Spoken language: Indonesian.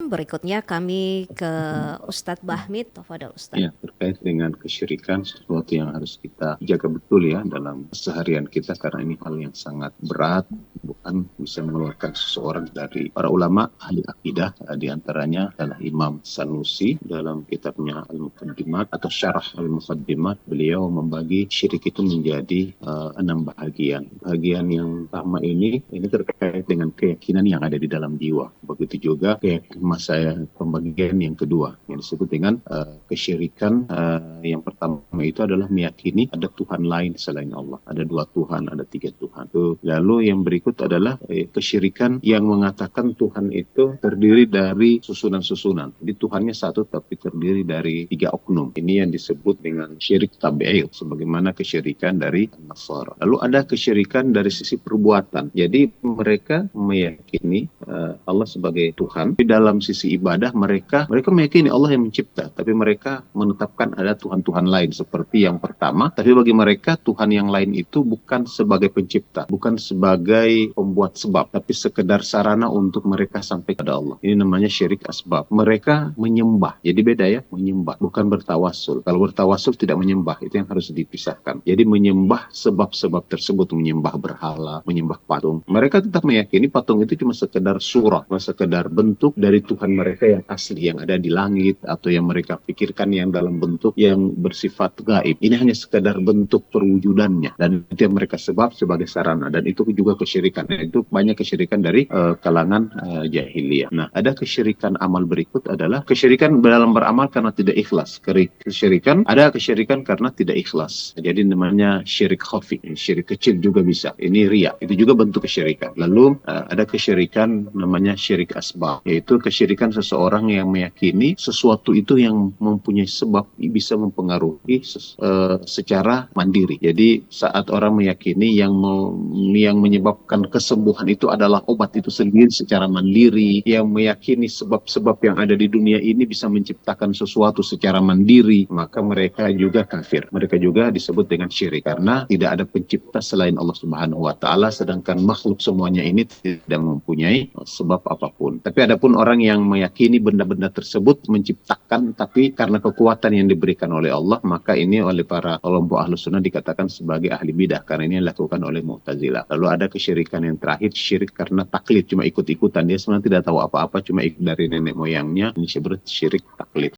Berikutnya kami ke Ustadz Bahmid. Tafadhol Ustadz. Ya, terkait dengan kesyirikan, sesuatu yang harus kita jaga betul ya dalam keseharian kita, karena ini hal yang sangat berat, bukan bisa mengeluarkan seseorang dari para ulama ahli akidah. Di antaranya adalah Imam Sanusi dalam kitabnya Al-Muqaddimat atau Syarah Al-Muqaddimat. Beliau membagi syirik itu menjadi 6 bahagian. Bahagian yang pertama ini terkait dengan keyakinan yang ada di dalam jiwa. Begitu juga pembagian yang kedua yang disebut dengan kesyirikan. Yang pertama itu adalah meyakini ada Tuhan lain selain Allah. Ada 2 Tuhan, ada 3 Tuhan. Lalu yang berikut adalah kesyirikan yang mengatakan Tuhan itu terdiri dari susunan-susunan. Jadi Tuhannya satu tapi terdiri dari 3 oknum. Ini yang disebut dengan syirik tabi'il, sebagaimana kesyirikan dari Nasara. Lalu ada kesyirikan dari sisi perbuatan. Jadi mereka meyakini Allah sebagai Tuhan. Di dalam sisi ibadah mereka meyakini Allah yang mencipta, tapi mereka menetapkan ada Tuhan-Tuhan lain seperti yang pertama. Tapi bagi mereka Tuhan yang lain itu bukan sebagai pencipta, bukan sebagai pembuat sebab, tapi sekedar sarana untuk mereka sampai kepada Allah. Ini namanya syirik asbab. Mereka menyembah. Jadi beda ya, menyembah, bukan bertawasul. Kalau bertawasul tidak menyembah, itu yang harus dipisahkan. Jadi menyembah sebab-sebab tersebut, menyembah berhala, menyembah patung. Mereka tetap meyakini patung itu cuma sekedar surah, sekedar bentuk dari Tuhan mereka yang asli, yang ada di langit, atau yang mereka pikirkan yang dalam bentuk yang bersifat gaib. Ini hanya sekedar bentuk perwujudannya, dan itu yang mereka sebab sebagai sarana, dan itu juga kesyirikan. Itu banyak kesyirikan dari kalangan jahiliyah. Nah, ada kesyirikan amal berikut adalah kesyirikan dalam beramal karena tidak ikhlas. Ada kesyirikan karena tidak ikhlas. Jadi namanya syirik khafi. Syirik kecil juga bisa. Ini riya. Itu juga bentuk kesyirikan. Lalu ada kesyirikan namanya syirik asbab, yaitu kesyirikan seseorang yang meyakini sesuatu itu yang mempunyai sebab bisa mempengaruhi secara mandiri. Jadi saat orang meyakini yang menyebabkan kesembuhan itu adalah obat itu sendiri secara mandiri, yang meyakini sebab-sebab yang ada di dunia ini bisa menciptakan sesuatu secara mandiri, maka mereka juga kafir. Mereka juga disebut dengan syirik karena tidak ada pencipta selain Allah Subhanahu wa taala, sedangkan makhluk semuanya ini tidak mempunyai sebab apapun. Tapi adapun orang yang meyakini benda-benda tersebut menciptakan, tapi karena kekuatan yang diberikan oleh Allah, maka ini oleh para kelompok Ahlus Sunnah dikatakan sebagai ahli bidah, karena ini dilakukan oleh Mu'tazilah. Lalu ada kesyirikan yang terakhir, syirik karena taklid, cuma ikut-ikutan. Dia sebenarnya tidak tahu apa-apa, cuma ikut dari nenek moyangnya. Ini disebut syirik taklid.